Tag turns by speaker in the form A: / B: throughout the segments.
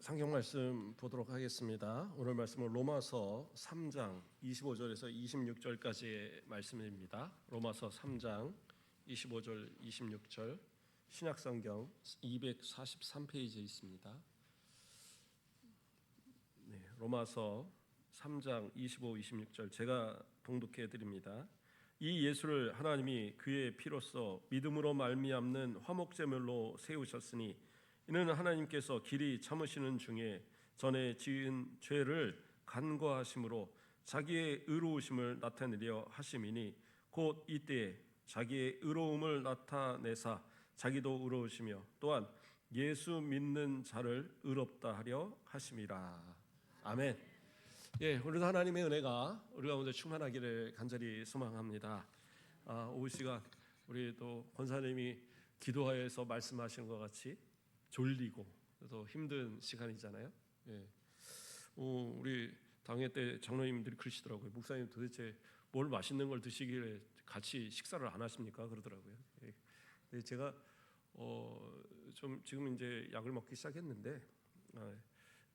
A: 성경 말씀 보도록 하겠습니다. 오늘 말씀은 로마서 3장 25절에서 26절까지의 말씀입니다. 로마서 3장 25절 26절 신약성경 243페이지에 있습니다. 로마서 3장 25, 26절 제가 봉독해 드립니다. 이 예수를 하나님이 그의 피로써 믿음으로 말미암는 화목제물로 세우셨으니 이는 하나님께서 길이 참으시는 중에 전에 지은 죄를 간과하심으로 자기의 의로우심을 나타내려 하심이니 곧 이때에 자기의 의로움을 나타내사 자기도 의로우시며 또한 예수 믿는 자를 의롭다 하려 하심이라. 아멘. 오늘도 하나님의 은혜가 우리 가운데 충만하기를 간절히 소망합니다. 오후 시간 우리 또 권사님이 기도하여서 말씀하시는 것 같이 졸리고 또 힘든 시간이잖아요. 우리 당회 때 장로님들이 그러시더라고요. 목사님 도대체 뭘 맛있는 걸 드시길래 같이 식사를 안 하십니까? 그러더라고요. 제가 좀 지금 이제 약을 먹기 시작했는데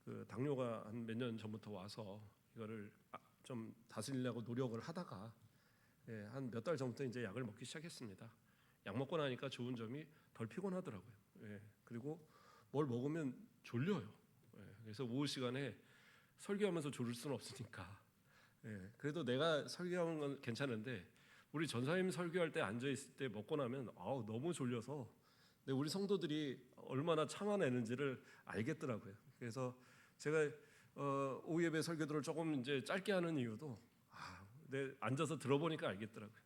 A: 그 당뇨가 한 몇 년 전부터 와서 이거를 좀 다스리려고 노력을 하다가 한 몇 달 전부터 이제 약을 먹기 시작했습니다. 약 먹고 나니까 좋은 점이 덜 피곤하더라고요. 그리고 뭘 먹으면 졸려요. 그래서 오후 시간에 설교하면서 졸을 수는 없으니까 그래도 내가 설교하는 건 괜찮은데 우리 전사님 설교할 때 앉아 있을 때 먹고 나면 너무 졸려서 우리 성도들이 얼마나 참아내는지를 알겠더라고요. 그래서 제가 오후 예배 설교들을 조금 이제 짧게 하는 이유도 앉아서 들어보니까 알겠더라고요.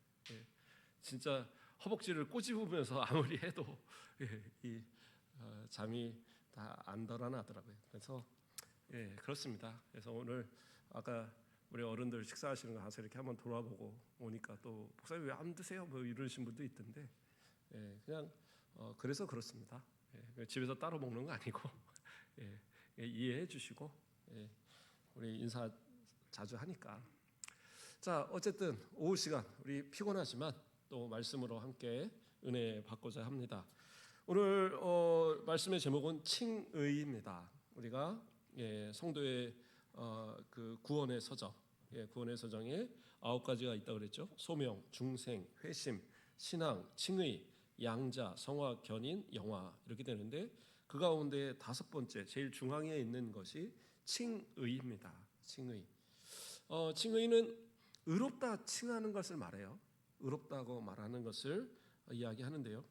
A: 진짜 허벅지를 꼬집으면서 아무리 해도 이 잠이 다 안 달아나더라고요. 그래서 그렇습니다. 그래서 오늘 아까 우리 어른들 식사하시는 거 가서 이렇게 한번 돌아보고 오니까 또 목사님 왜 안 드세요? 뭐 이러신 분도 있던데 그냥 그래서 그렇습니다. 집에서 따로 먹는 거 아니고 이해해 주시고 우리 인사 자주 하니까 자 어쨌든 오후 시간 우리 피곤하지만 또 말씀으로 함께 은혜 받고자 합니다. 오늘 말씀의 제목은 칭의입니다. 우리가 성도의 그 구원의 서정, 구원의 서정에 9가지가 있다고 그랬죠. 소명, 중생, 회심, 신앙, 칭의, 양자, 성화, 견인, 영화 이렇게 되는데 그 가운데 5번째 제일 중앙에 있는 것이 칭의입니다. 칭의. 칭의는 의롭다 칭하는 것을 말해요. 의롭다고 말하는 것을 이야기하는데요.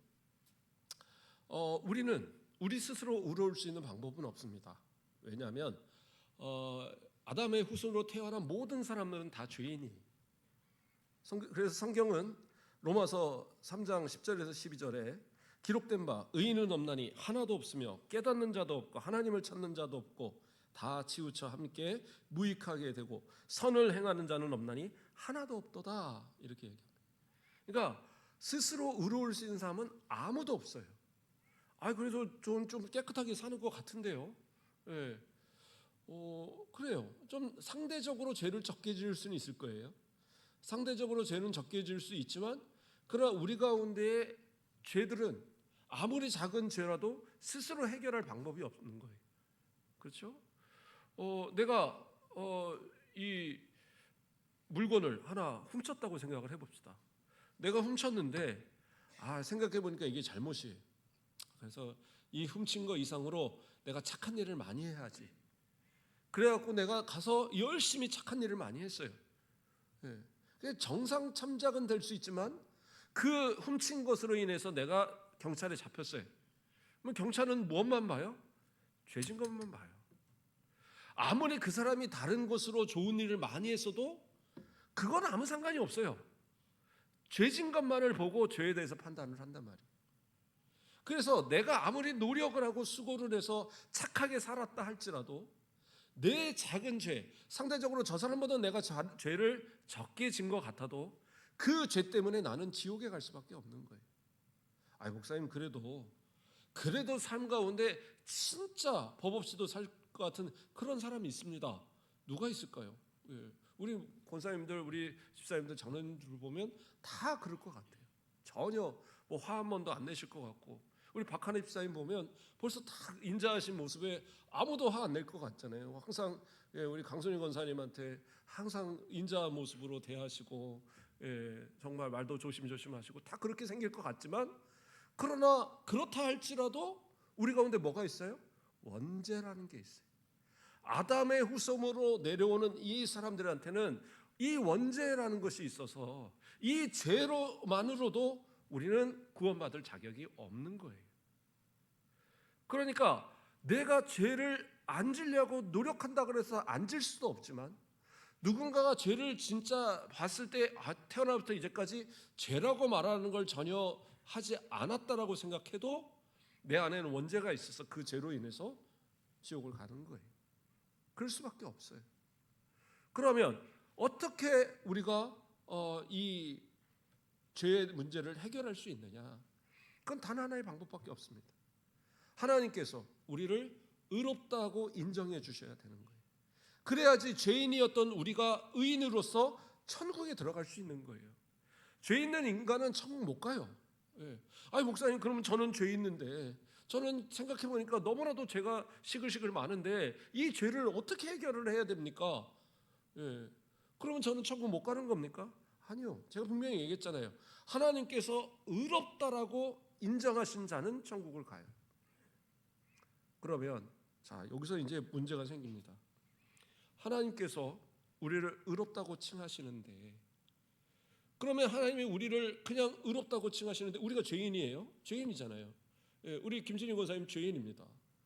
A: 우리는 우리 스스로 의로울 수 있는 방법은 없습니다. 왜냐하면 아담의 후손으로 태어난 모든 사람들은 다 죄인이. 그래서 성경은 로마서 3장 10절에서 12절에 기록된 바 의인은 없나니 하나도 없으며 깨닫는 자도 없고 하나님을 찾는 자도 없고 다 치우쳐 함께 무익하게 되고 선을 행하는 자는 없나니 하나도 없도다 이렇게 얘기합니다. 그러니까 스스로 의로울 수 있는 사람은 아무도 없어요. 그래서 좀 깨끗하게 사는 것 같은데요. 그래요. 좀 상대적으로 죄를 적게 지을 수는 있을 거예요. 상대적으로 죄는 적게 지을 수 있지만 그러나 우리 가운데의 죄들은 아무리 작은 죄라도 스스로 해결할 방법이 없는 거예요. 그렇죠? 내가 이 물건을 하나 훔쳤다고 생각을 해봅시다. 내가 훔쳤는데 생각해보니까 이게 잘못이에요. 그래서 이 훔친 거 이상으로 내가 착한 일을 많이 해야지. 그래갖고 내가 가서 열심히 착한 일을 많이 했어요. 정상 참작은 될 수 있지만 그 훔친 것으로 인해서 내가 경찰에 잡혔어요. 그럼 경찰은 무엇만 봐요? 죄진 것만 봐요. 아무리 그 사람이 다른 것으로 좋은 일을 많이 했어도 그건 아무 상관이 없어요. 죄진 것만을 보고 죄에 대해서 판단을 한단 말이에요. 그래서 내가 아무리 노력을 하고 수고를 해서 착하게 살았다 할지라도 내 작은 죄, 상대적으로 저 사람보다 내가 죄를 적게 진 것 같아도 그 죄 때문에 나는 지옥에 갈 수밖에 없는 거예요. 목사님 그래도 삶 가운데 진짜 법 없이도 살 것 같은 그런 사람이 있습니다. 누가 있을까요? 우리 권사님들, 우리 집사님들, 장로님들 보면 다 그럴 것 같아요. 전혀 화 한 번도 안 내실 것 같고 우리 박하나 집사님 보면 벌써 다 인자하신 모습에 아무도 화 안 낼 것 같잖아요. 항상 우리 강선희 권사님한테 항상 인자한 모습으로 대하시고 정말 말도 조심조심하시고 다 그렇게 생길 것 같지만, 그러나 그렇다 할지라도 우리 가운데 뭐가 있어요? 원죄라는 게 있어요. 아담의 후손으로 내려오는 이 사람들한테는 이 원죄라는 것이 있어서 이 죄로만으로도 우리는 구원받을 자격이 없는 거예요. 그러니까 내가 죄를 안 지려고 노력한다 그래서 안 질 수도 없지만, 누군가가 죄를 진짜 봤을 때 태어나부터 이제까지 죄라고 말하는 걸 전혀 하지 않았다라고 생각해도 내 안에는 원죄가 있어서 그 죄로 인해서 지옥을 가는 거예요. 그럴 수밖에 없어요. 그러면 어떻게 우리가 이 죄의 문제를 해결할 수 있느냐? 그건 단 하나의 방법밖에 없습니다. 하나님께서 우리를 의롭다고 인정해 주셔야 되는 거예요. 그래야지 죄인이었던 우리가 의인으로서 천국에 들어갈 수 있는 거예요. 죄 있는 인간은 천국 못 가요. 아니 목사님, 그러면 저는 죄 있는데, 저는 생각해 보니까 너무나도 죄가 시글시글 많은데 이 죄를 어떻게 해결을 해야 됩니까? 그러면 저는 천국 못 가는 겁니까? 아니요. 제가 분명히 얘기했잖아요. 하나님께서 의롭다라고 인정하신 자는 천국을 가요. 그러면 자, 여기서 이제 문제가 생깁니다. 하나님께서 우리를 의롭다고 칭하시는데, 그러면 하나님이 우리를 그냥 의롭다고 칭하시는데 우리가 죄인이에요? 죄인이잖아요. 우리 김진일 권사님 죄인입니다.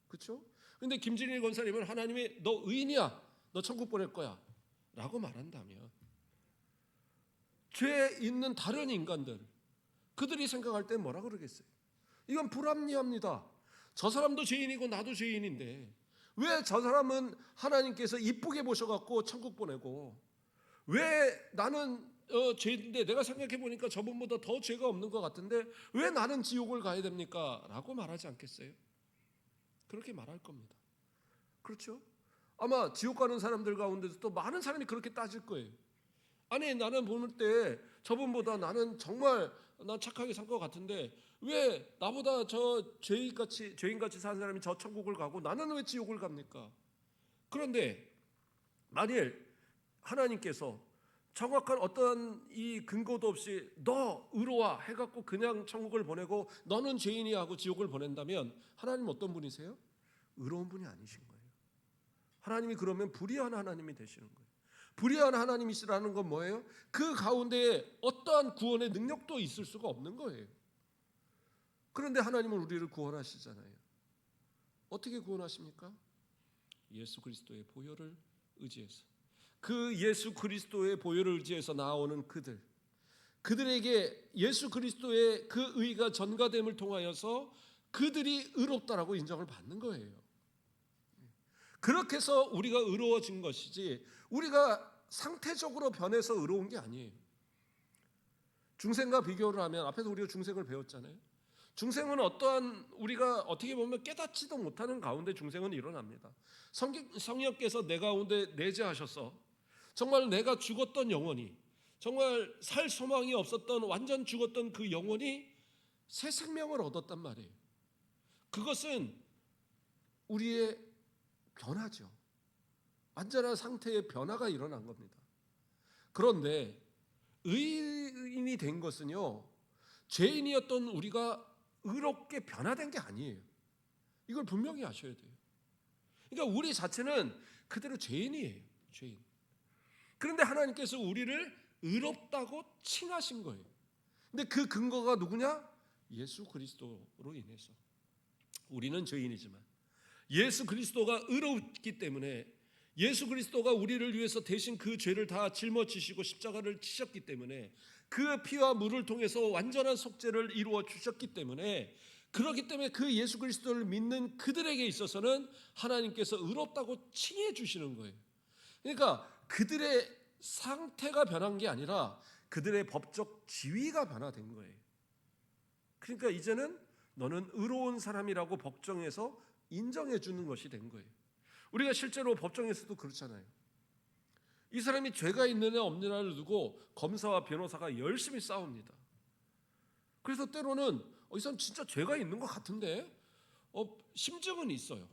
A: 그렇죠? 근데 김진일 권사님은 하나님이 너 의인이야, 너 천국 보낼 거야 라고 말한다면, 죄 있는 다른 인간들, 그들이 생각할 때 뭐라 그러겠어요? 이건 불합리합니다. 저 사람도 죄인이고 나도 죄인인데 왜 저 사람은 하나님께서 이쁘게 보셔갖고 천국 보내고, 왜 나는 죄인데 내가 생각해 보니까 저분보다 더 죄가 없는 것 같은데 왜 나는 지옥을 가야 됩니까? 라고 말하지 않겠어요? 그렇게 말할 겁니다. 그렇죠? 아마 지옥 가는 사람들 가운데서 또 많은 사람이 그렇게 따질 거예요. 아니, 나는 보는 때 저분보다 나는 정말 난 착하게 산 것 같은데 왜 나보다 저 죄인같이 사는 사람이 저 천국을 가고 나는 왜 지옥을 갑니까? 그런데 만일 하나님께서 정확한 어떤 이 근거도 없이 너 의로와 해갖고 그냥 천국을 보내고 너는 죄인이야 하고 지옥을 보낸다면 하나님 어떤 분이세요? 의로운 분이 아니신 거예요. 하나님이 그러면 불의한 하나님이 되시는 거예요. 불의한 하나님이시라는 건 뭐예요? 그 가운데에 어떠한 구원의 능력도 있을 수가 없는 거예요. 그런데 하나님은 우리를 구원하시잖아요. 어떻게 구원하십니까? 예수 그리스도의 보혈을 의지해서. 그 예수 그리스도의 보혈을 의지해서 나오는 그들에게 예수 그리스도의 그 의가 전가됨을 통하여서 그들이 의롭다라고 인정을 받는 거예요. 그렇게 해서 우리가 의로워진 것이지 우리가 상태적으로 변해서 의로운 게 아니에요. 중생과 비교를 하면, 앞에서 우리가 중생을 배웠잖아요. 중생은 어떠한, 우리가 어떻게 보면 깨닫지도 못하는 가운데 중생은 일어납니다. 성령께서 내 가운데 내재하셔서 정말 내가 죽었던 영혼이, 정말 살 소망이 없었던 완전 죽었던 그 영혼이 새 생명을 얻었단 말이에요. 그것은 우리의 변화죠. 완전한 상태의 변화가 일어난 겁니다. 그런데 의인이 된 것은요, 죄인이었던 우리가 의롭게 변화된 게 아니에요. 이걸 분명히 아셔야 돼요. 그러니까 우리 자체는 그대로 죄인이에요. 죄인. 그런데 하나님께서 우리를 의롭다고 칭하신 거예요. 근데 그 근거가 누구냐? 예수 그리스도로 인해서. 우리는 죄인이지만 예수 그리스도가 의롭기 때문에, 예수 그리스도가 우리를 위해서 대신 그 죄를 다 짊어지시고 십자가를 치셨기 때문에, 그 피와 물을 통해서 완전한 속죄를 이루어 주셨기 때문에, 그렇기 때문에 그 예수 그리스도를 믿는 그들에게 있어서는 하나님께서 의롭다고 칭해 주시는 거예요. 그러니까 그들의 상태가 변한 게 아니라 그들의 법적 지위가 변화된 거예요. 그러니까 이제는 너는 의로운 사람이라고 법정에서 인정해 주는 것이 된 거예요. 우리가 실제로 법정에서도 그렇잖아요. 이 사람이 죄가 있느냐 없느냐를 두고 검사와 변호사가 열심히 싸웁니다. 그래서 때로는 이 사람 진짜 죄가 있는 것 같은데 심증은 있어요.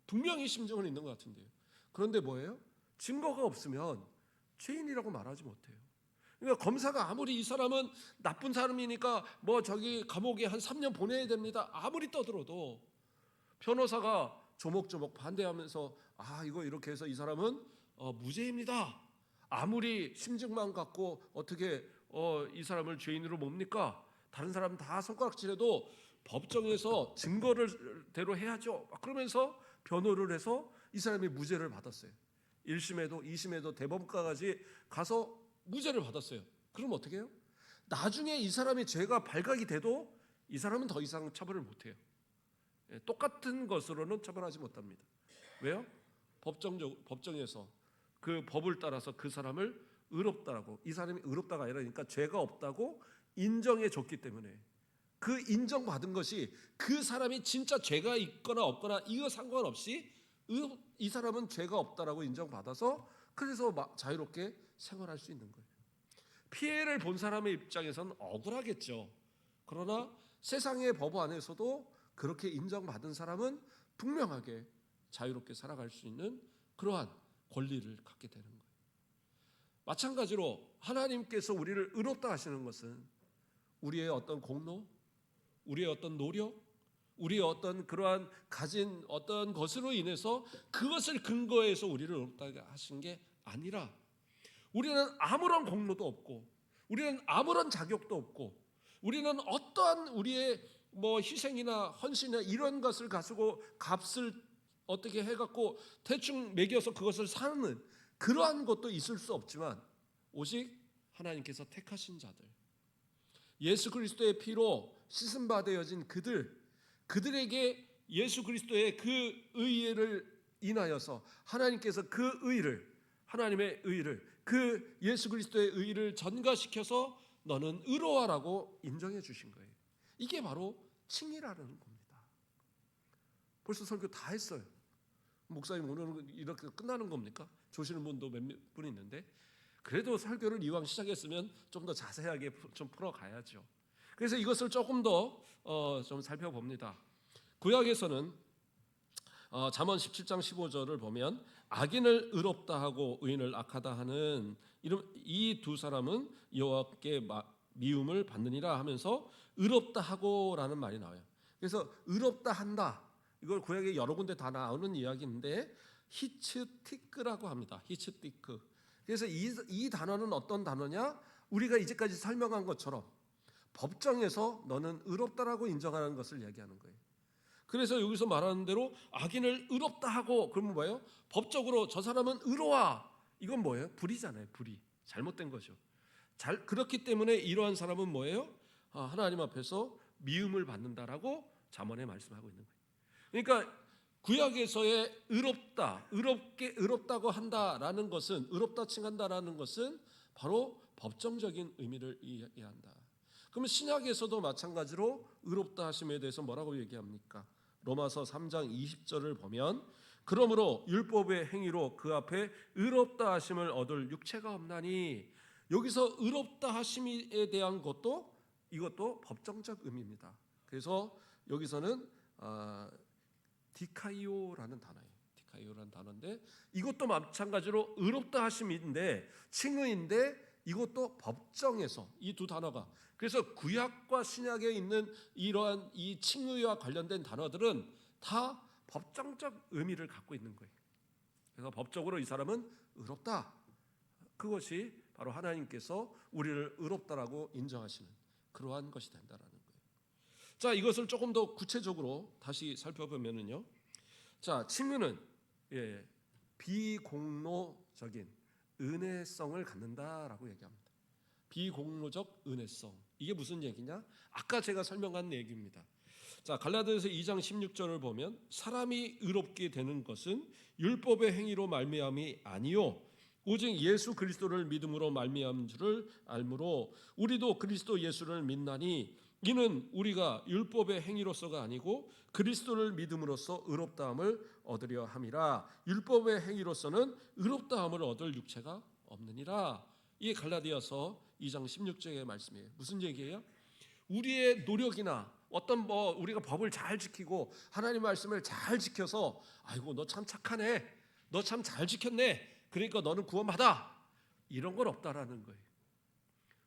A: 분명히 심증은 있는 것 같은데요. 그런데 뭐예요? 증거가 없으면 죄인이라고 말하지 못해요. 그러니까 검사가 아무리 이 사람은 나쁜 사람이니까 저기 감옥에 한 3년 보내야 됩니다, 아무리 떠들어도 변호사가 조목조목 반대하면서 이거 이렇게 해서 이 사람은 무죄입니다, 아무리 심증만 갖고 어떻게 이 사람을 죄인으로 뭡니까? 다른 사람 다 손가락질해도 법정에서 증거를 대로 해야죠, 그러면서 변호를 해서 이 사람이 무죄를 받았어요. 1심에도 2심에도 대법원까지 가서 무죄를 받았어요. 그럼 어떻게 해요? 나중에 이 사람의 죄가 발각이 돼도 이 사람은 더 이상 처벌을 못해요. 똑같은 것으로는 처벌하지 못합니다. 왜요? 법정에서 그 법을 따라서 그 사람을 의롭다라고, 이 사람이 의롭다가 아니라 그러니까 죄가 없다고 인정해 줬기 때문에, 그 인정받은 것이 그 사람이 진짜 죄가 있거나 없거나 이거 상관없이 이 사람은 죄가 없다라고 인정받아서 그래서 자유롭게 생활할 수 있는 거예요. 피해를 본 사람의 입장에서는 억울하겠죠. 그러나 세상의 법 안에서도 그렇게 인정받은 사람은 분명하게 자유롭게 살아갈 수 있는 그러한 권리를 갖게 되는 거예요. 마찬가지로 하나님께서 우리를 의롭다 하시는 것은 우리의 어떤 공로, 우리의 어떤 노력, 우리의 어떤 그러한 가진 어떤 것으로 인해서 그것을 근거해서 우리를 의롭다 하신 게 아니라, 우리는 아무런 공로도 없고, 우리는 아무런 자격도 없고, 우리는 어떠한 우리의 희생이나 헌신이나 이런 것을 가지고 값을 어떻게 해갖고 대충 매겨서 그것을 사는 그러한 것도 있을 수 없지만, 오직 하나님께서 택하신 자들, 예수 그리스도의 피로 씻음바 되어진 그들에게 예수 그리스도의 그 의를 인하여서 하나님께서 그 의를, 하나님의 의를, 그 예수 그리스도의 의를 전가시켜서 너는 의로워라고 인정해 주신 거예요. 이게 바로 칭의라는 겁니다. 벌써 설교 다 했어요. 목사님 오늘은 이렇게 끝나는 겁니까? 조시는 분도 몇 분 있는데, 그래도 설교를 이왕 시작했으면 좀 더 자세하게 좀 풀어가야죠. 그래서 이것을 조금 더 좀 살펴봅니다. 구약에서는 잠언 17장 15절을 보면 악인을 의롭다 하고 의인을 악하다 하는 이 두 사람은 여호와께 미움을 받느니라 하면서 의롭다 하고라는 말이 나와요. 그래서 의롭다 한다, 이걸 구약에 여러 군데 다 나오는 이야기인데 히츠티크라고 합니다. 히츠티크. 그래서 이 단어는 어떤 단어냐? 우리가 이제까지 설명한 것처럼 법정에서 너는 의롭다라고 인정하는 것을 얘기하는 거예요. 그래서 여기서 말하는 대로 악인을 의롭다 하고, 그러면 뭐예요? 법적으로 저 사람은 의로워. 이건 뭐예요? 불의잖아요. 불의. 잘못된 거죠. 그렇기 때문에 이러한 사람은 뭐예요? 하나님 앞에서 미움을 받는다라고 잠언에 말씀하고 있는 거예요. 그러니까 구약에서의 의롭다고 한다라는 것은, 의롭다 칭한다라는 것은 바로 법정적인 의미를 이해한다. 그러면 신약에서도 마찬가지로 의롭다 하심에 대해서 뭐라고 얘기합니까? 로마서 3장 20절을 보면 그러므로 율법의 행위로 그 앞에 의롭다 하심을 얻을 육체가 없나니, 여기서 의롭다 하심에 대한 것도 이것도 법정적 의미입니다. 그래서 여기서는 디카이오라는 단어예요. 디카이오라는 단어인데 이것도 마찬가지로 의롭다 하심인데 칭의인데 이것도 법정에서 이 두 단어가, 그래서 구약과 신약에 있는 이러한 이 칭의와 관련된 단어들은 다 법정적 의미를 갖고 있는 거예요. 그래서 법적으로 이 사람은 의롭다, 그것이 바로 하나님께서 우리를 의롭다라고 인정하시는 그러한 것이 된다라는 거예요. 자, 이것을 조금 더 구체적으로 다시 살펴보면은요. 자, 칭의는 비공로적인 은혜성을 갖는다라고 얘기합니다. 비공로적 은혜성. 이게 무슨 얘기냐? 아까 제가 설명한 얘기입니다. 자, 갈라디아서 2장 16절을 보면 사람이 의롭게 되는 것은 율법의 행위로 말미암이 아니요 오직 예수 그리스도를 믿음으로 말미암은 줄을 알므로 우리도 그리스도 예수를 믿나니 이는 우리가 율법의 행위로서가 아니고 그리스도를 믿음으로써 의롭다함을 얻으려 함이라. 율법의 행위로서는 의롭다함을 얻을 육체가 없느니라. 이게 갈라디아서 2장 16절의 말씀이에요. 무슨 얘기예요? 우리의 노력이나 어떤 우리가 법을 잘 지키고 하나님 말씀을 잘 지켜서 아이고 너 참 착하네, 너 참 잘 지켰네, 그러니까 너는 구원받아, 이런 건 없다라는 거예요.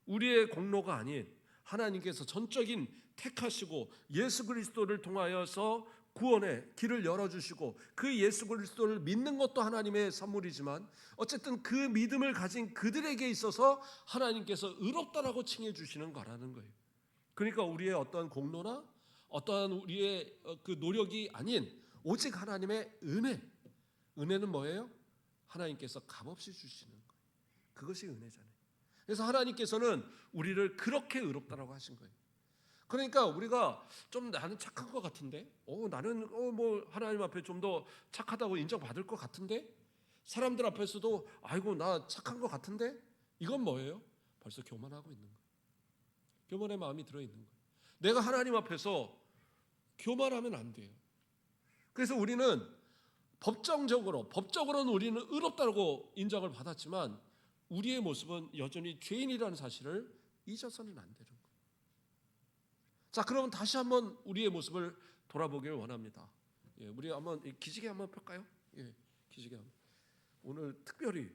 A: 우리의 공로가 아닌 하나님께서 전적인 택하시고 예수 그리스도를 통하여서 구원의 길을 열어주시고 그 예수 그리스도를 믿는 것도 하나님의 선물이지만 어쨌든 그 믿음을 가진 그들에게 있어서 하나님께서 의롭다라고 칭해 주시는 거라는 거예요. 그러니까 우리의 어떠한 공로나 어떠한 우리의 그 노력이 아닌 오직 하나님의 은혜. 은혜는 뭐예요? 하나님께서 값없이 주시는 거예요. 그것이 은혜잖아요. 그래서 하나님께서는 우리를 그렇게 의롭다라고 하신 거예요. 그러니까 우리가 좀 나는 착한 것 같은데, 나는 뭐 하나님 앞에 좀 더 착하다고 인정받을 것 같은데, 사람들 앞에서도 아이고 나 착한 것 같은데, 이건 뭐예요? 벌써 교만하고 있는 거예요. 교만의 마음이 들어있는 거예요. 내가 하나님 앞에서 교만하면 안 돼요. 그래서 우리는 법적으로는 우리는 의롭다고 인정을 받았지만 우리의 모습은 여전히 죄인이라는 사실을 잊어서는 안 되는 거예요. 자, 그러면 다시 한번 우리의 모습을 돌아보길 원합니다. 우리 한번 기지개 한번 펼까요? 기지개 한번. 오늘 특별히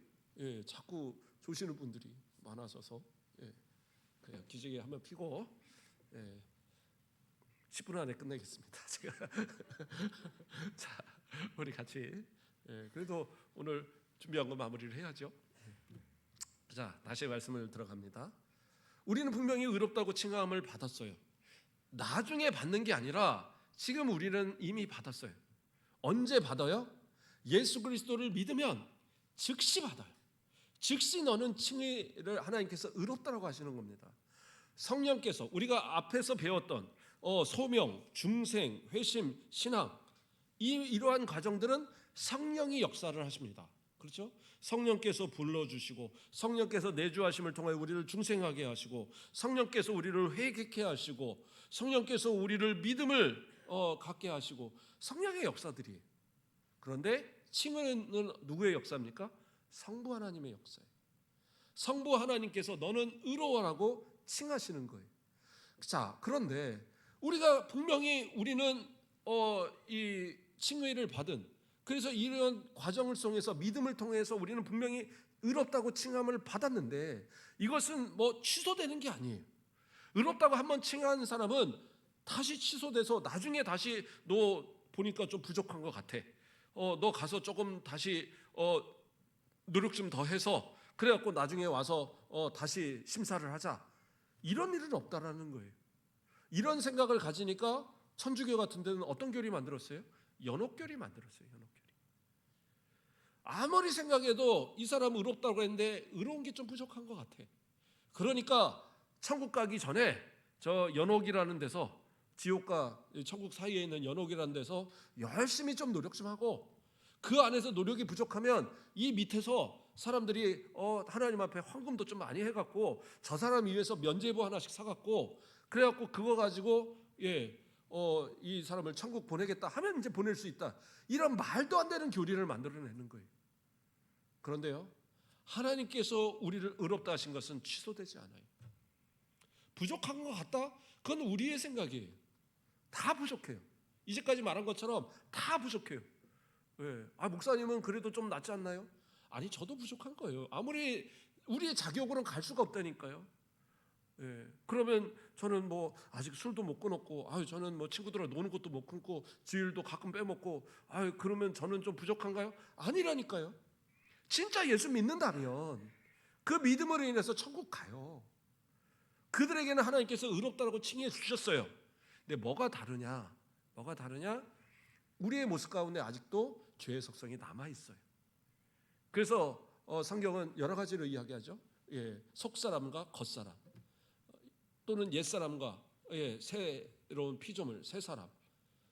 A: 자꾸 조시는 분들이 많아져서 그냥 기지개 한번 피고 10분 안에 끝내겠습니다. 제가 자, 우리 같이 그래도 오늘 준비한 거 마무리를 해야죠. 자, 다시 말씀을 들어갑니다. 우리는 분명히 의롭다고 칭함을 받았어요. 나중에 받는 게 아니라 지금 우리는 이미 받았어요. 언제 받아요? 예수 그리스도를 믿으면 즉시 받아요. 즉시 너는 칭의를 하나님께서 의롭다라고 하시는 겁니다. 성령께서 우리가 앞에서 배웠던 소명, 중생, 회심, 신앙 이러한 과정들은 성령이 역사를 하십니다. 그렇죠? 성령께서 불러주시고 성령께서 내주하심을 통해 우리를 중생하게 하시고 성령께서 우리를 회개케 하시고 성령께서 우리를 믿음을 갖게 하시고 성령의 역사들이에요. 그런데 칭의는 누구의 역사입니까? 성부 하나님의 역사예요. 성부 하나님께서 너는 의로워라고 칭하시는 거예요. 자, 그런데 우리가 분명히 우리는 이 칭의를 받은, 그래서 이런 과정을 통해서 믿음을 통해서 우리는 분명히 의롭다고 칭함을 받았는데 이것은 뭐 취소되는 게 아니에요. 의롭다고 한번 칭한 사람은 다시 취소돼서 나중에 다시 너 보니까 좀 부족한 것 같아. 너 가서 조금 다시 노력 좀 더 해서 그래갖고 나중에 와서 다시 심사를 하자. 이런 일은 없다라는 거예요. 이런 생각을 가지니까 천주교 같은 데는 어떤 교리 만들었어요? 연옥교리 만들었어요. 연옥교리. 아무리 생각해도 이 사람은 의롭다고 했는데 의로운 게 좀 부족한 것 같아. 그러니까 천국 가기 전에 저 연옥이라는 데서, 지옥과 천국 사이에 있는 연옥이라는 데서 열심히 좀 노력 좀 하고, 그 안에서 노력이 부족하면 이 밑에서 사람들이 하나님 앞에 헌금도 좀 많이 해갖고 저 사람 위해서 면죄부 하나씩 사갖고 그래갖고 그거 가지고 이 사람을 천국 보내겠다 하면 이제 보낼 수 있다. 이런 말도 안 되는 교리를 만들어내는 거예요. 그런데요, 하나님께서 우리를 의롭다 하신 것은 취소되지 않아요. 부족한 것 같다? 그건 우리의 생각이에요. 다 부족해요. 이제까지 말한 것처럼 다 부족해요. 목사님은 그래도 좀 낫지 않나요? 아니, 저도 부족한 거예요. 아무리 우리의 자격으로는 갈 수가 없다니까요. 그러면 저는 뭐 아직 술도 못 끊었고, 저는 뭐 친구들하고 노는 것도 못 끊고 주일도 가끔 빼먹고, 그러면 저는 좀 부족한가요? 아니라니까요. 진짜 예수 믿는다면 그 믿음으로 인해서 천국 가요. 그들에게는 하나님께서 의롭다고 칭해 주셨어요. 근데 뭐가 다르냐? 우리의 모습 가운데 아직도 죄의 속성이 남아 있어요. 그래서 성경은 여러 가지로 이야기하죠. 속사람과 겉사람, 또는 옛사람과 새로운 피조물, 새사람,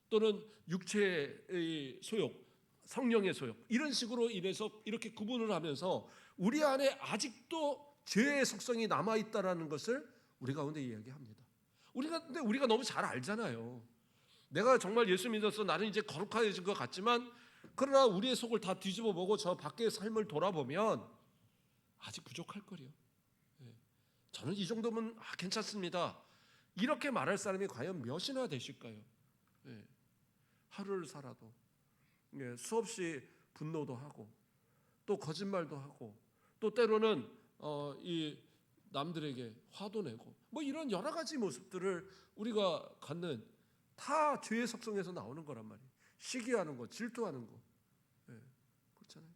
A: 또는 육체의 소욕, 성령의 소욕, 이런 식으로 인해서 이렇게 구분을 하면서 우리 안에 아직도 죄의 속성이 남아 있다라는 것을 우리 가운데 이야기합니다. 근데 우리가 너무 잘 알잖아요. 내가 정말 예수 믿어서 나는 이제 거룩해진 것 같지만, 그러나 우리의 속을 다 뒤집어 보고 저 밖의 삶을 돌아보면 아직 부족할 거래요. 저는 이 정도면 괜찮습니다. 이렇게 말할 사람이 과연 몇이나 되실까요? 예. 하루를 살아도 수없이 분노도 하고 또 거짓말도 하고 또 때로는 이 남들에게 화도 내고 뭐 이런 여러 가지 모습들을 우리가 갖는 다 죄의 속성에서 나오는 거란 말이에요. 시기하는 거, 질투하는 거, 그렇잖아요.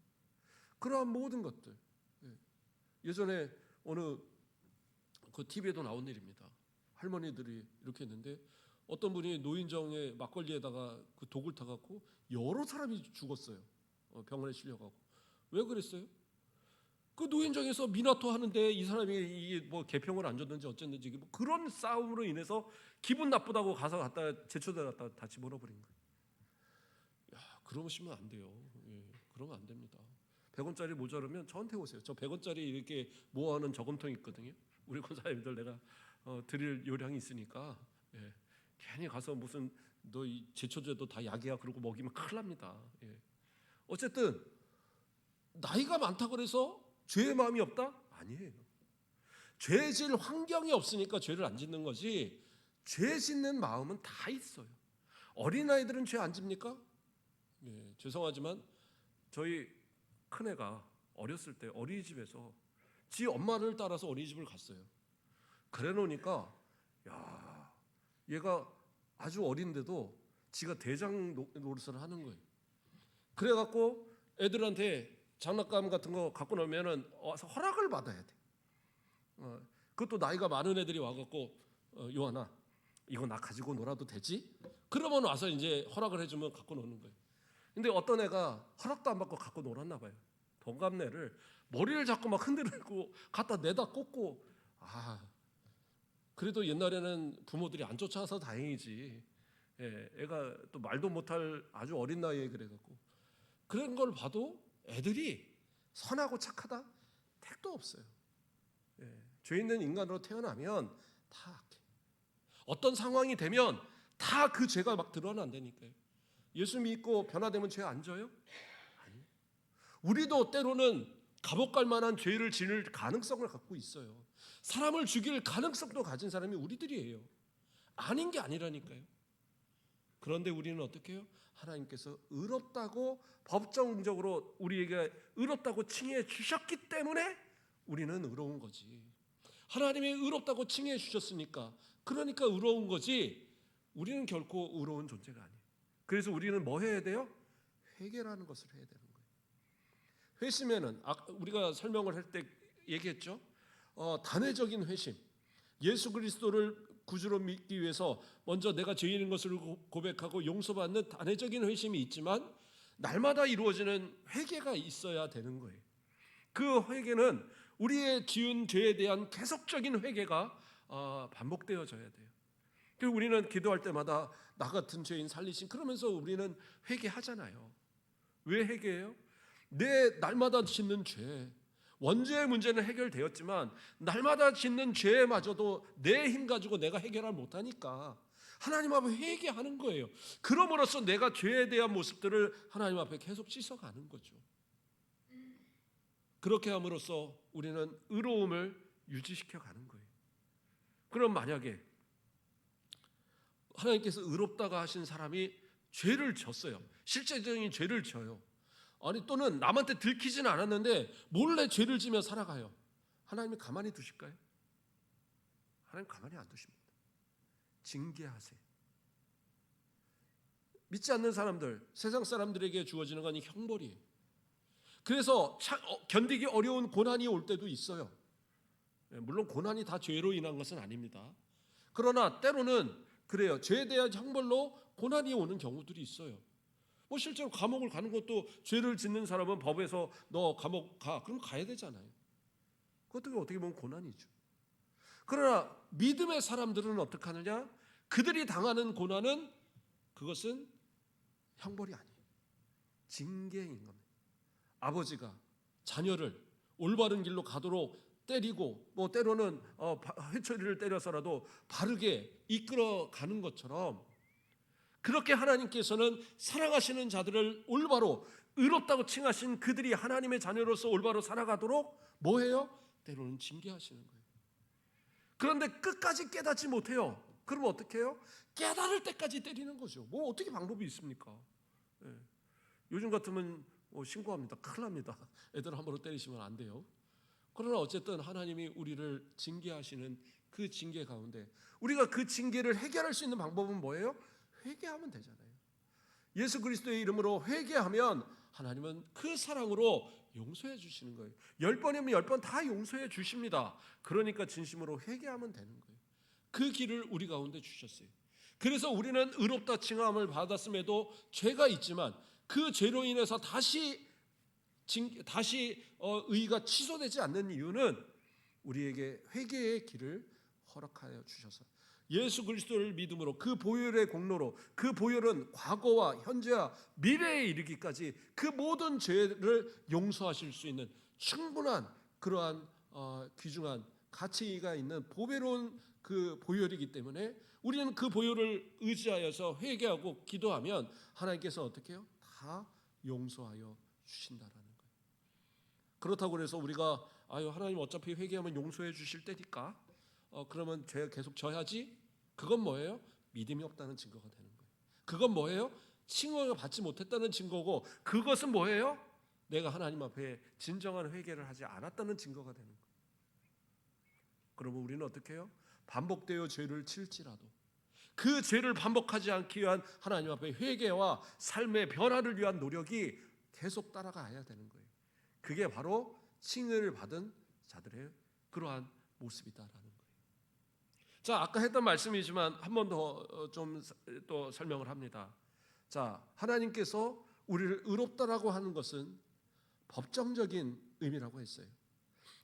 A: 그러한 모든 것들. 예전에 어느 그 TV에도 나온 일입니다. 할머니들이 이렇게 했는데 어떤 분이 노인정에 막걸리에다가 그 독을 타갖고 여러 사람이 죽었어요. 병원에 실려가고. 왜 그랬어요? 그 노인정에서 미나토 하는데 이 사람이 이게 뭐 개평을 안 줬는지 어쨌는지 뭐 그런 싸움으로 인해서 기분 나쁘다고 가서 갖다 제초대 갖다 다 집어넣어버린 거예요. 야, 그러시면 안 돼요. 그러면 안 됩니다. 100원짜리 모자르면 저한테 오세요. 저 100원짜리 이렇게 모아놓은 저금통이 있거든요. 우리 권사님들 내가 드릴 요량이 있으니까 괜히 가서 무슨 너 이 제초제도 다 약이야 그러고 먹이면 큰일 납니다. 어쨌든 나이가 많다 그래서 죄의 마음이 없다? 아니에요. 죄 질 환경이 없으니까 죄를 안 짓는 거지 죄 짓는 마음은 다 있어요. 어린아이들은 죄 안 집니까? 죄송하지만 저희 큰애가 어렸을 때 어린이집에서 지 엄마를 따라서 어린이집을 갔어요. 그래 놓으니까 야, 얘가 아주 어린데도 지가 대장 노릇을 하는 거예요. 그래 갖고 애들한테 장난감 같은 거 갖고 나면은 와서 허락을 받아야 돼. 그것도 나이가 많은 애들이 와갖고 요한아 이거 나 가지고 놀아도 되지? 그러면 와서 이제 허락을 해주면 갖고 노는 거예요. 근데 어떤 애가 허락도 안 받고 갖고 놀았나 봐요. 동갑내를 머리를 잡고 막 흔들고 갖다 내다 꽂고 그래도 옛날에는 부모들이 안 쫓아와서 다행이지. 애가 또 말도 못할 아주 어린 나이에 그래갖고 그런 걸 봐도 애들이 선하고 착하다? 택도 없어요. 죄 있는 인간으로 태어나면 다 악해. 어떤 상황이 되면 다 그 죄가 막 드러난다니까요. 예수 믿고 변화되면 죄 안 져요? 아니요. 우리도 때로는 감옥 갈 만한 죄를 지을 가능성을 갖고 있어요. 사람을 죽일 가능성도 가진 사람이 우리들이에요. 아닌 게 아니라니까요. 그런데 우리는 어떻게 해요? 하나님께서 의롭다고 법정적으로 우리에게 의롭다고 칭해 주셨기 때문에 우리는 의로운 거지. 하나님이 의롭다고 칭해 주셨으니까 그러니까 의로운 거지 우리는 결코 의로운 존재가 아니에요. 그래서 우리는 뭐 해야 돼요? 회개라는 것을 해야 되는 거예요. 회심에는 우리가 설명을 할 때 얘기했죠. 단회적인 회심. 예수 그리스도를 구주로 믿기 위해서 먼저 내가 죄인인 것을 고백하고 용서받는 단회적인 회심이 있지만 날마다 이루어지는 회개가 있어야 되는 거예요. 그 회개는 우리의 지은 죄에 대한 계속적인 회개가 반복되어져야 돼요. 그리고 우리는 기도할 때마다 나 같은 죄인 살리신 그러면서 우리는 회개하잖아요. 왜 회개해요? 내 날마다 짓는 죄 원죄의 문제는 해결되었지만 날마다 짓는 죄마저도 내 힘 가지고 내가 해결을 못하니까 하나님 앞에 회개하는 거예요. 그럼으로써 내가 죄에 대한 모습들을 하나님 앞에 계속 씻어가는 거죠. 그렇게 함으로써 우리는 의로움을 유지시켜 가는 거예요. 그럼 만약에 하나님께서 의롭다가 하신 사람이 죄를 졌어요. 실제적인 죄를 져요. 아니 또는 남한테 들키지는 않았는데 몰래 죄를 지며 살아가요. 하나님이 가만히 두실까요? 하나님 가만히 안 두십니다. 징계하세요. 믿지 않는 사람들, 세상 사람들에게 주어지는 건 형벌이에요. 그래서 견디기 어려운 고난이 올 때도 있어요. 물론 고난이 다 죄로 인한 것은 아닙니다. 그러나 때로는 그래요. 죄에 대한 형벌로 고난이 오는 경우들이 있어요. 뭐 실제로 감옥을 가는 것도 죄를 짓는 사람은 법에서 너 감옥 가. 그럼 가야 되잖아요. 그것도 어떻게 보면 고난이죠. 그러나 믿음의 사람들은 어떻게 하느냐? 그들이 당하는 고난은 그것은 형벌이 아니에요. 징계인 겁니다. 아버지가 자녀를 올바른 길로 가도록 때리고 뭐 때로는 회초리를 때려서라도 바르게 이끌어 가는 것처럼 그렇게 하나님께서는 사랑하시는 자들을 올바로 의롭다고 칭하신 그들이 하나님의 자녀로서 올바로 살아가도록 뭐해요? 때로는 징계하시는 거예요. 그런데 끝까지 깨닫지 못해요. 그러면 어떻게 해요? 깨달을 때까지 때리는 거죠. 뭐 어떻게 방법이 있습니까? 예. 요즘 같으면 신고합니다. 큰일 납니다. 애들 함부로 때리시면 안 돼요. 그러나 어쨌든 하나님이 우리를 징계하시는 그 징계 가운데 우리가 그 징계를 해결할 수 있는 방법은 뭐예요? 회개하면 되잖아요. 예수 그리스도의 이름으로 회개하면 하나님은 그 사랑으로 용서해 주시는 거예요. 10번이면 10번 다 용서해 주십니다. 그러니까 진심으로 회개하면 되는 거예요. 그 길을 우리 가운데 주셨어요. 그래서 우리는 의롭다 칭함을 받았음에도 죄가 있지만 그 죄로 인해서 다시 의가 취소되지 않는 이유는 우리에게 회개의 길을 허락하여 주셔서 예수 그리스도를 믿음으로 그 보혈의 공로로 그 보혈은 과거와 현재와 미래에 이르기까지 그 모든 죄를 용서하실 수 있는 충분한 그러한 귀중한 가치가 있는 보배로운 그 보혈이기 때문에 우리는 그 보혈을 의지하여서 회개하고 기도하면 하나님께서 어떻게 해요? 다 용서하여 주신다라는 거예요. 그렇다고 해서 우리가 하나님 어차피 회개하면 용서해 주실 때니까 그러면 죄 계속 져야지? 그건 뭐예요? 믿음이 없다는 증거가 되는 거예요. 그건 뭐예요? 칭언을 받지 못했다는 증거고 그것은 뭐예요? 내가 하나님 앞에 진정한 회개를 하지 않았다는 증거가 되는 거예요. 그러면 우리는 어떻게 해요? 반복되어 죄를 칠지라도 그 죄를 반복하지 않기 위한 하나님 앞에 회개와 삶의 변화를 위한 노력이 계속 따라가야 되는 거예요. 그게 바로 칭의를 받은 자들의 그러한 모습이다라는 거예요. 자, 아까 했던 말씀이지만 한 번 더 좀 또 설명을 합니다. 자, 하나님께서 우리를 의롭다라고 하는 것은 법정적인 의미라고 했어요.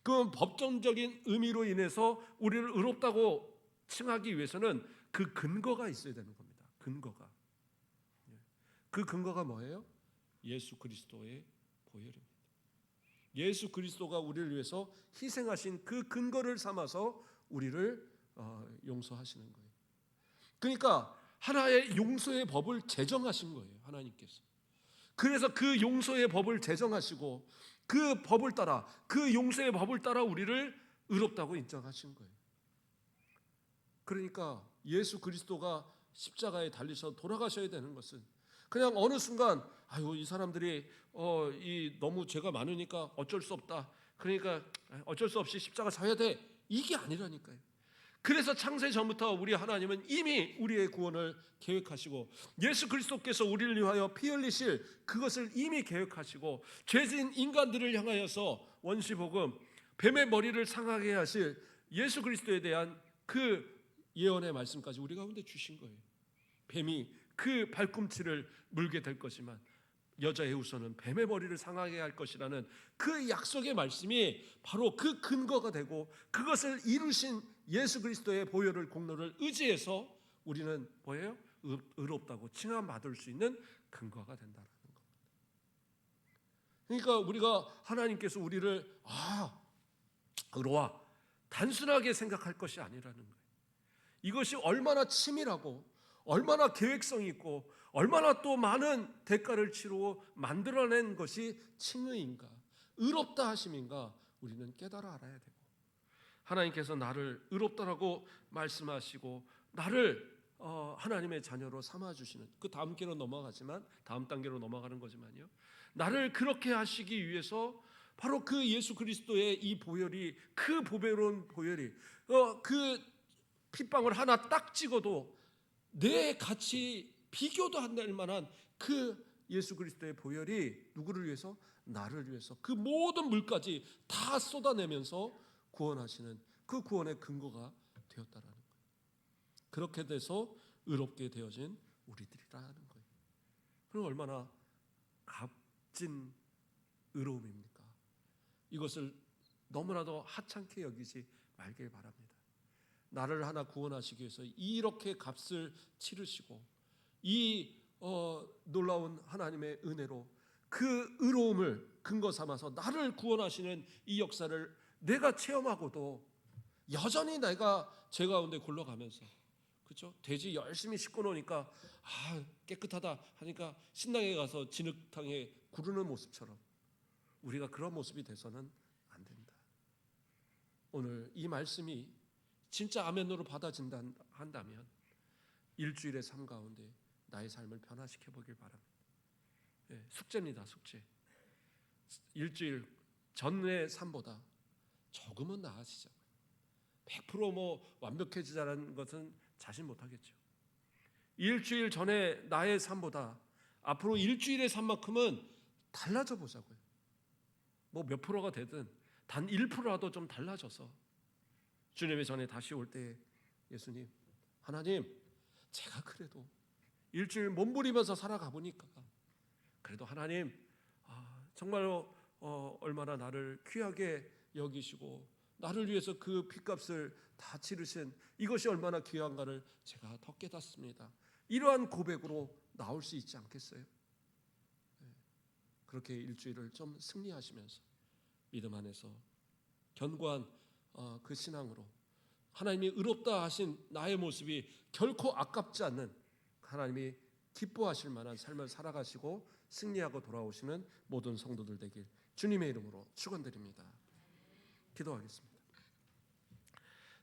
A: 그 법정적인 의미로 인해서 우리를 의롭다고 칭하기 위해서는 그 근거가 있어야 되는 겁니다. 근거가. 그 근거가 뭐예요? 예수 그리스도의 보혈입니다. 예수 그리스도가 우리를 위해서 희생하신 그 근거를 삼아서 우리를 용서하시는 거예요. 그러니까 하나의 용서의 법을 제정하신 거예요. 하나님께서. 그래서 그 용서의 법을 제정하시고 그 법을 따라 그 용서의 법을 따라 우리를 의롭다고 인정하신 거예요. 그러니까 예수 그리스도가 십자가에 달리셔 돌아가셔야 되는 것은 그냥 어느 순간 이 사람들이 너무 죄가 많으니까 어쩔 수 없다. 그러니까 어쩔 수 없이 십자가 져야 돼. 이게 아니라니까요. 그래서 창세 전부터 우리 하나님은 이미 우리의 구원을 계획하시고 예수 그리스도께서 우리를 위하여 피 흘리실 그것을 이미 계획하시고 죄진 인간들을 향하여서 원시복음 뱀의 머리를 상하게 하실 예수 그리스도에 대한 그 예언의 말씀까지 우리 가운데 주신 거예요. 뱀이 그 발꿈치를 물게 될 것이지만 여자의 후손은 뱀의 머리를 상하게 할 것이라는 그 약속의 말씀이 바로 그 근거가 되고 그것을 이루신 예수 그리스도의 보혈을 공로를 의지해서 우리는 뭐예요? 의롭다고 칭함받을 수 있는 근거가 된다는 겁니다. 그러니까 우리가 하나님께서 우리를 의로워 단순하게 생각할 것이 아니라는 거예요. 이것이 얼마나 치밀하고 얼마나 계획성이 있고 얼마나 또 많은 대가를 치르고 만들어낸 것이 칭의인가 의롭다 하심인가 우리는 깨달아 알아야 되고 하나님께서 나를 의롭다라고 말씀하시고 나를 하나님의 자녀로 삼아주시는 그 다음 단계로 넘어가지만 다음 단계로 넘어가는 거지만요 나를 그렇게 하시기 위해서 바로 그 예수 그리스도의 이 보혈이 그 보배로운 보혈이 그 핏방울 하나 딱 찍어도 내 같이 비교도 안 될 만한 그 예수 그리스도의 보혈이 누구를 위해서? 나를 위해서 그 모든 물까지 다 쏟아내면서 구원하시는 그 구원의 근거가 되었다라는 거예요. 그렇게 돼서 의롭게 되어진 우리들이라는 거예요. 그럼 얼마나 값진 의로움입니까? 이것을 너무나도 하찮게 여기지 말길 바랍니다. 나를 하나 구원하시기 위해서 이렇게 값을 치르시고 이 놀라운 하나님의 은혜로 그 의로움을 근거 삼아서 나를 구원하시는 이 역사를 내가 체험하고도 여전히 내가 죄 가운데 굴러가면서 그렇죠? 돼지 열심히 씻고 노니까 깨끗하다 하니까 신당에 가서 진흙탕에 구르는 모습처럼 우리가 그런 모습이 돼서는 안 된다. 오늘 이 말씀이 진짜 아멘으로 받아진다 한다면 일주일의 삶 가운데 나의 삶을 변화시켜 보길 바랍니다. 숙제입니다. 숙제. 일주일 전의 삶보다 조금은 나아지자고요. 100% 완벽해지자는 것은 자신 못하겠죠. 일주일 전에 나의 삶보다 앞으로 일주일의 삶만큼은 달라져 보자고요. 몇 프로가 되든 단 1%라도 좀 달라져서 주님의 전에 다시 올 때 예수님, 하나님, 제가 그래도 일주일 몸부리면서 살아가 보니까 그래도 하나님 정말로 얼마나 나를 귀하게 여기시고 나를 위해서 그 핏값을 다 치르신 이것이 얼마나 귀한가를 제가 더 깨닫습니다. 이러한 고백으로 나올 수 있지 않겠어요? 그렇게 일주일을 좀 승리하시면서 믿음 안에서 견고한 그 신앙으로 하나님이 의롭다 하신 나의 모습이 결코 아깝지 않는 하나님이 기뻐하실 만한 삶을 살아가시고 승리하고 돌아오시는 모든 성도들 되길 주님의 이름으로 축원드립니다. 기도하겠습니다.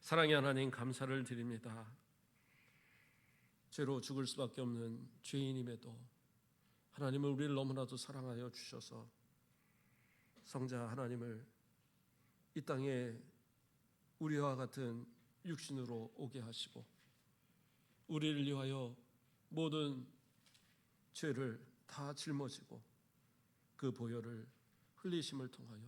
A: 사랑의 하나님, 감사를 드립니다. 죄로 죽을 수밖에 없는 죄인임에도 하나님은 우리를 너무나도 사랑하여 주셔서 성자 하나님을 이 땅에 우리와 같은 육신으로 오게 하시고 우리를 위하여 모든 죄를 다 짊어지고 그 보혈을 흘리심을 통하여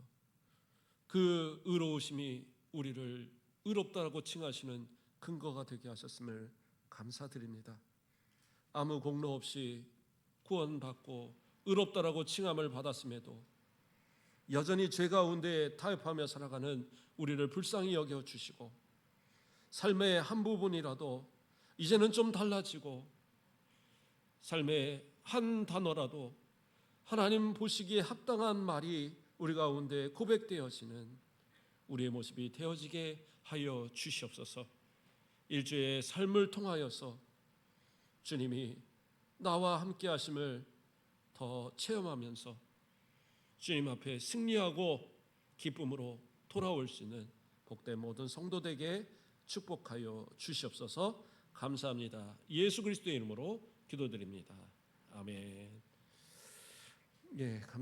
A: 그 의로우심이 우리를 의롭다고 칭하시는 근거가 되게 하셨음을 감사드립니다. 아무 공로 없이 구원받고 의롭다라고 칭함을 받았음에도 여전히 죄 가운데 타협하며 살아가는 우리를 불쌍히 여겨 주시고 삶의 한 부분이라도 이제는 좀 달라지고 삶의 한 단어라도 하나님 보시기에 합당한 말이 우리 가운데 고백되어지는 우리의 모습이 되어지게 하여 주시옵소서. 일주의 삶을 통하여서 주님이 나와 함께 하심을 더 체험하면서 주님 앞에 승리하고 기쁨으로 돌아올 수 있는 복된 모든 성도되게 축복하여 주시옵소서. 감사합니다. 예수 그리스도의 이름으로 기도드립니다. 아멘. 감사합니다.